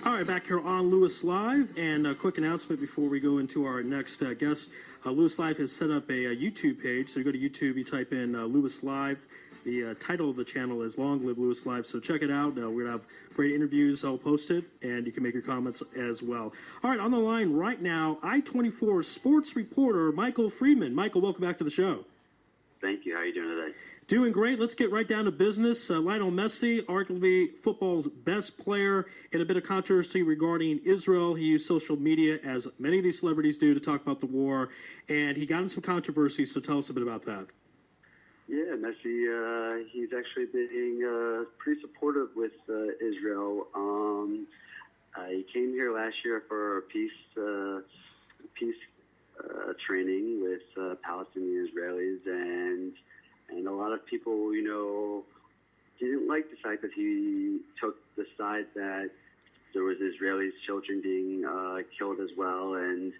All right, back here on Louis Live, and a quick announcement before we go into our next guest. Louis Live has set up a YouTube page, so you go to YouTube, you type in Louis Live. The title of the channel is Long Live Louis Live, so check it out. We're going to have great interviews all posted, and you can make your comments as well. All right, on the line right now, i24's sports reporter, Michael Friedman. Michael, welcome back to the show. Thank you. How are you doing today? Doing great. Let's get right down to business. Lionel Messi, arguably football's best player, in a bit of controversy regarding Israel. He used social media, as many of these celebrities do, to talk about the war, and he got in some controversy, so tell us a bit about that. Yeah, Messi, he's actually being pretty supportive with Israel. He came here last year for peace training with Palestinian Israelis, and a lot of people, didn't like the fact that he took the side that there was Israeli children being killed as well, and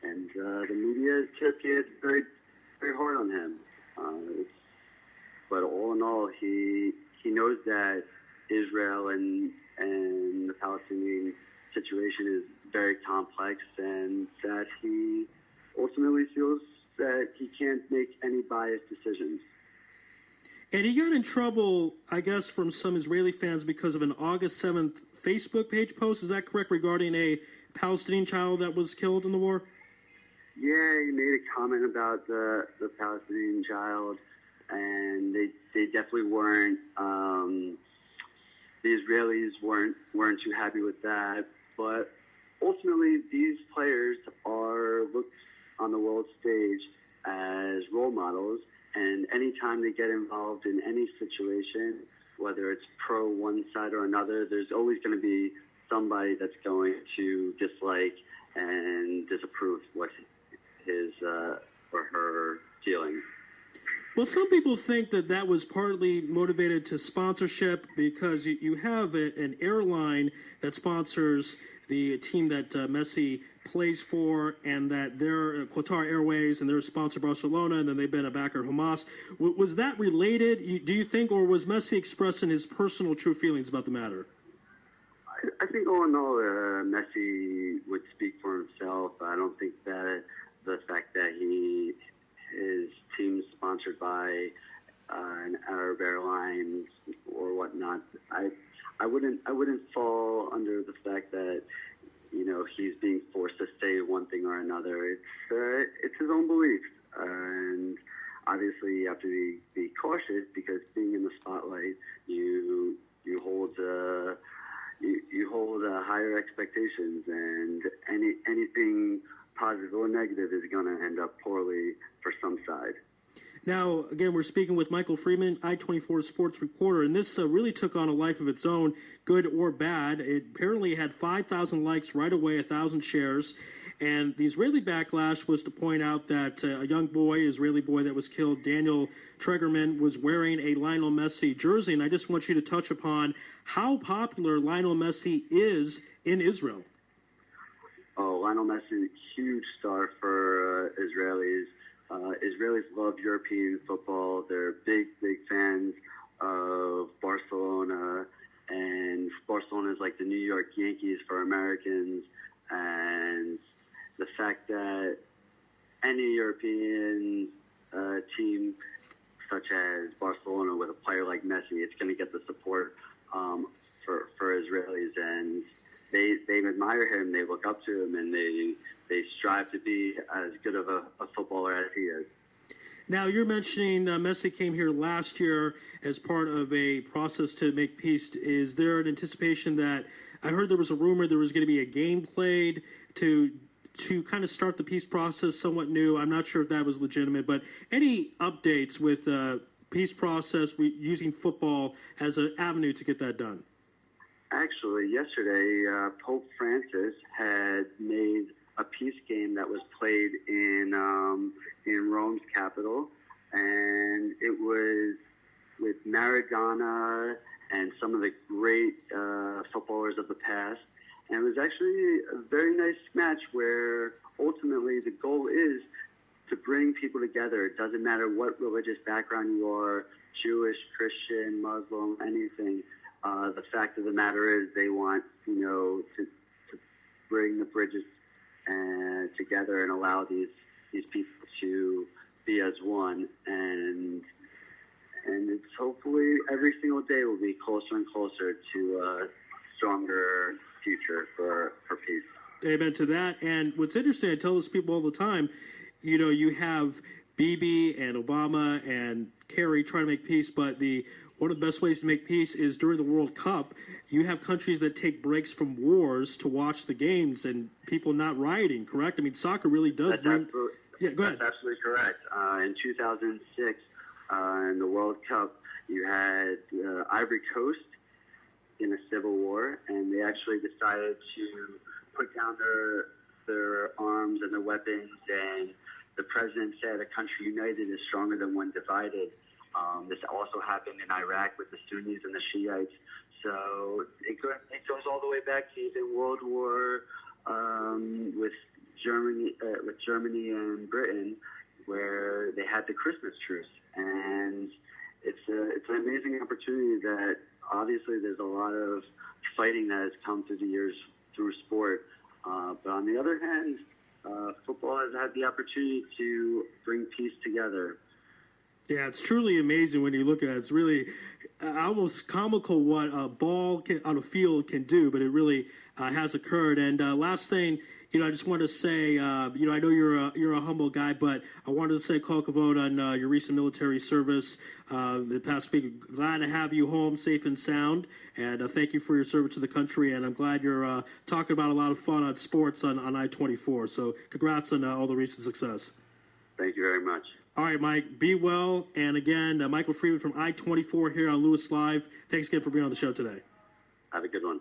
the media took it very, very hard on him. But all in all, he knows that Israel and the Palestinian situation is very complex, and that he ultimately feels that he can't make any biased decisions. And he got in trouble, I guess, from some Israeli fans because of an August 7th Facebook page post. Is that correct, regarding a Palestinian child that was killed in the war? Yeah, he made a comment about the Palestinian child, and they definitely weren't. The Israelis weren't too happy with that. But ultimately, these players are looked on the world stage as role models, and anytime they get involved in any situation, whether it's pro one side or another, there's always going to be somebody that's going to dislike and disapprove what his or her feelings. Well, some people think that was partly motivated to sponsorship, because you have an airline that sponsors the team that Messi plays for, and that they're Qatar Airways, and they're sponsored Barcelona, and then they've been a backer of Hamas. Was that related, do you think, or was Messi expressing his personal true feelings about the matter? I think all in all, Messi would speak for himself. I don't think that the fact that his team's sponsored by an Arab Airlines or whatnot, I wouldn't fall under the fact that he's being forced to say one thing or another. It's his own beliefs, and obviously you have to be cautious, because being in the spotlight, you hold higher expectations, and anything positive or negative is going to end up poorly for some side. Now, again, we're speaking with Michael Friedman, i24's sports reporter, and this really took on a life of its own, good or bad. It apparently had 5,000 likes right away, 1,000 shares, and the Israeli backlash was to point out that a young boy, Israeli boy that was killed, Daniel Tregerman, was wearing a Lionel Messi jersey, and I just want you to touch upon how popular Lionel Messi is in Israel. Oh, Lionel Messi, huge star for Israelis. Israelis love European football. They're big, big fans of Barcelona, and Barcelona is like the New York Yankees for Americans. And the fact that any European team, such as Barcelona, with a player like Messi, it's going to get the support for Israelis, and they admire him, they look up to him, and they strive to be as good of a footballer as he is. Now, you're mentioning Messi came here last year as part of a process to make peace. Is there an anticipation that, I heard there was a rumor there was going to be a game played to kind of start the peace process somewhat new? I'm not sure if that was legitimate, but any updates with peace process using football as an avenue to get that done? Actually, yesterday, Pope Francis had made a peace game that was played in Rome's capital, and it was with Maradona and some of the great footballers of the past. And it was actually a very nice match where ultimately the goal is to bring people together. It doesn't matter what religious background you are, Jewish, Christian, Muslim, anything. The fact of the matter is they want, to bridges and together and allow these people to be as one. And it's hopefully every single day will be closer and closer to a stronger future for peace. Amen to that. And what's interesting, I tell those people all the time, you have Bibi and Obama and Kerry trying to make peace, but one of the best ways to make peace is during the World Cup. You have countries that take breaks from wars to watch the games and people not rioting, correct? I mean, soccer really does bring... Yeah, go ahead. That's absolutely correct. In 2006, in the World Cup, you had Ivory Coast in a civil war, and they actually decided to put down their arms and their weapons, and the president said a country united is stronger than one divided. This also happened in Iraq with the Sunnis and the Shiites. So it goes all the way back to even World War with Germany and Britain, where they had the Christmas truce. And it's an amazing opportunity that obviously there's a lot of fighting that has come through the years through sport. But on the other hand, football has had the opportunity to bring peace together. Yeah, it's truly amazing when you look at it. It's really almost comical what a ball on a field can do, but it really has occurred. And last thing, I just want to say, I know you're a humble guy, but I wanted to say call kavod on your recent military service the past week. Glad to have you home safe and sound, and thank you for your service to the country. And I'm glad you're talking about a lot of fun on sports on I24. So congrats on all the recent success. Thank you very much. All right, Mike, be well. And again, Michael Friedman from I24 here on Louis Live. Thanks again for being on the show today. Have a good one.